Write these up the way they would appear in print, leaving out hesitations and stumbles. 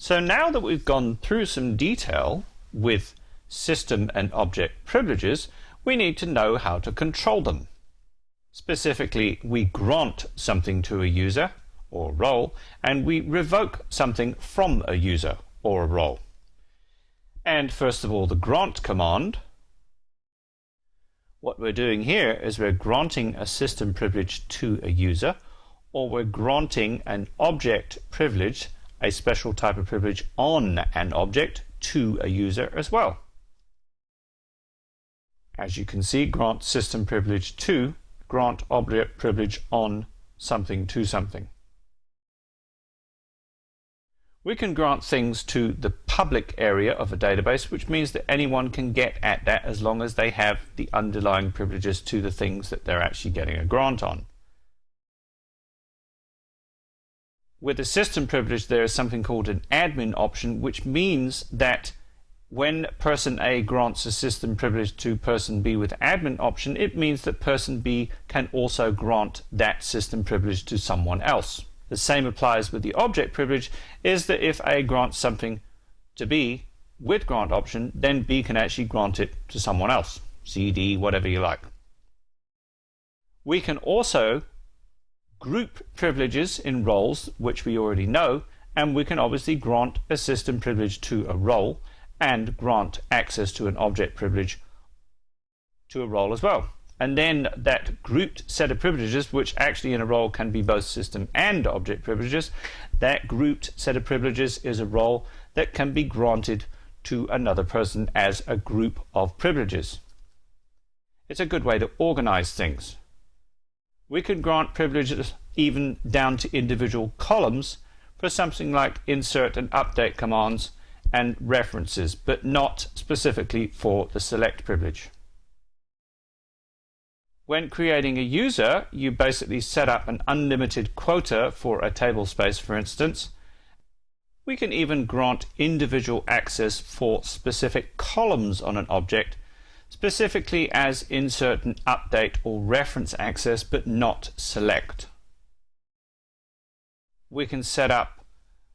So now that we've gone through some detail with system and object privileges, we need to know how to control them. Specifically, we grant something to a user or role, and we revoke something from a user or a role. And first of all, the grant command. What we're doing here is we're granting a system privilege to a user, or we're granting an object privilege, a special type of privilege on an object, to a user as well. As you can see, grant system privilege to, grant object privilege on something to something. We can grant things to the public area of a database, which means that anyone can get at that as long as they have the underlying privileges to the things that they're actually getting a grant on. With a system privilege, there is something called an admin option, which means that when person A grants a system privilege to person B with admin option, it means that person B can also grant that system privilege to someone else. The same applies with the object privilege, is that if A grants something to B with grant option, then B can actually grant it to someone else, C, D, whatever you like. We can also group privileges in roles, which we already know, and we can obviously grant a system privilege to a role and grant access to an object privilege to a role as well. And then that grouped set of privileges, which actually in a role can be both system and object privileges, that grouped set of privileges is a role that can be granted to another person as a group of privileges. It's a good way to organize things. We can grant privileges even down to individual columns for something like insert and update commands and references, but not specifically for the select privilege. When creating a user, you basically set up an unlimited quota for a table space, for instance. We can even grant individual access for specific columns on an object, specifically as insert and update or reference access, but not select. We can set up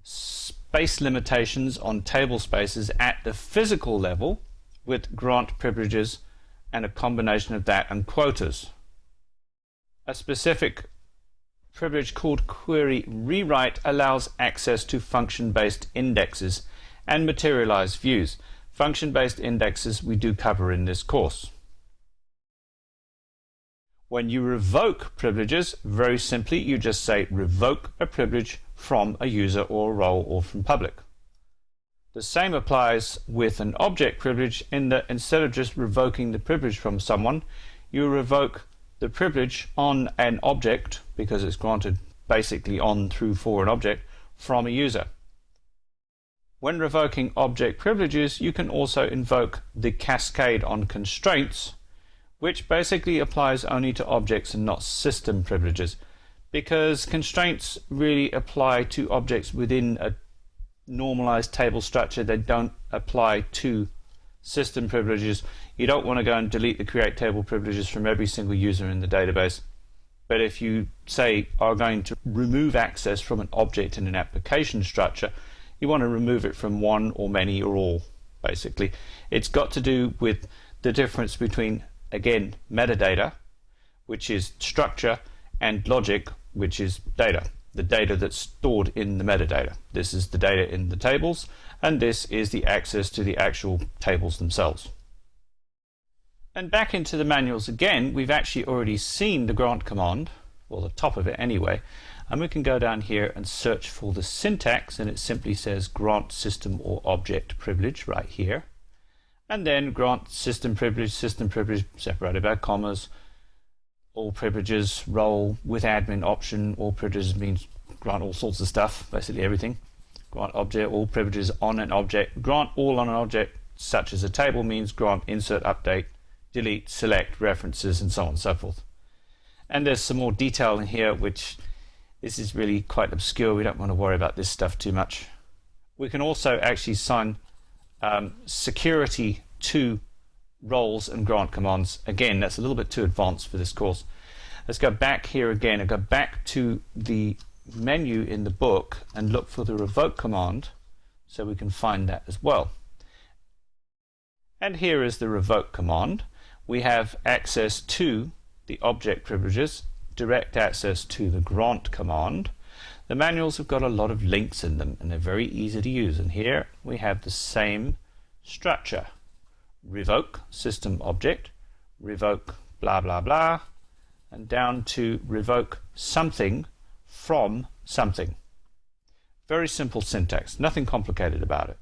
space limitations on table spaces at the physical level with grant privileges and a combination of that and quotas. A specific privilege called query rewrite allows access to function-based indexes and materialized views. Function-based indexes we do cover in this course. When you revoke privileges, very simply you just say revoke a privilege from a user or a role or from public. The same applies with an object privilege in that instead of just revoking the privilege from someone, you revoke the privilege on an object, because it's granted basically on through for an object, from a user. When revoking object privileges, you can also invoke the cascade on constraints, which basically applies only to objects and not system privileges, because constraints really apply to objects within a normalized table structure. They don't apply to system privileges. You don't want to go and delete the create table privileges from every single user in the database. But if you say are going to remove access from an object in an application structure, you want to remove it from one or many or all, basically. It's got to do with the difference between, again, metadata, which is structure, and logic, which is data. The data that's stored in the metadata. This is the data in the tables, and this is the access to the actual tables themselves. And back into the manuals again, we've actually already seen the grant command, or the top of it anyway, and we can go down here and search for the syntax, and it simply says grant system or object privilege right here, and then grant system privilege separated by commas, all privileges, role with admin option. All privileges means grant all sorts of stuff, basically everything. Grant object, all privileges on an object. Grant all on an object, such as a table, means grant insert, update, delete, select, references, and so on and so forth. And there's some more detail in here, which this is really quite obscure. We don't want to worry about this stuff too much. We can also actually assign security to roles and grant commands. Again, that's a little bit too advanced for this course. Let's go back here again and go back to the menu in the book and look for the revoke command. so we can find that as well. And here is the revoke command. We have access to the object privileges, direct access to the grant command. The manuals have got a lot of links in them and they're very easy to use, and here we have the same structure. Revoke system object, revoke blah blah blah, and down to revoke something from something. Very simple syntax, nothing complicated about it.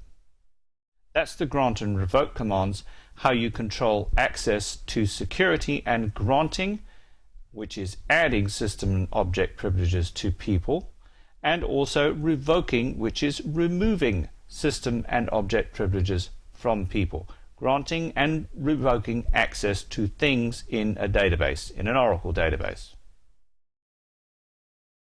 That's the grant and revoke commands, how you control access to security and granting, which is adding system and object privileges to people, and also revoking, which is removing system and object privileges from people, granting and revoking access to things in a database, in an Oracle database.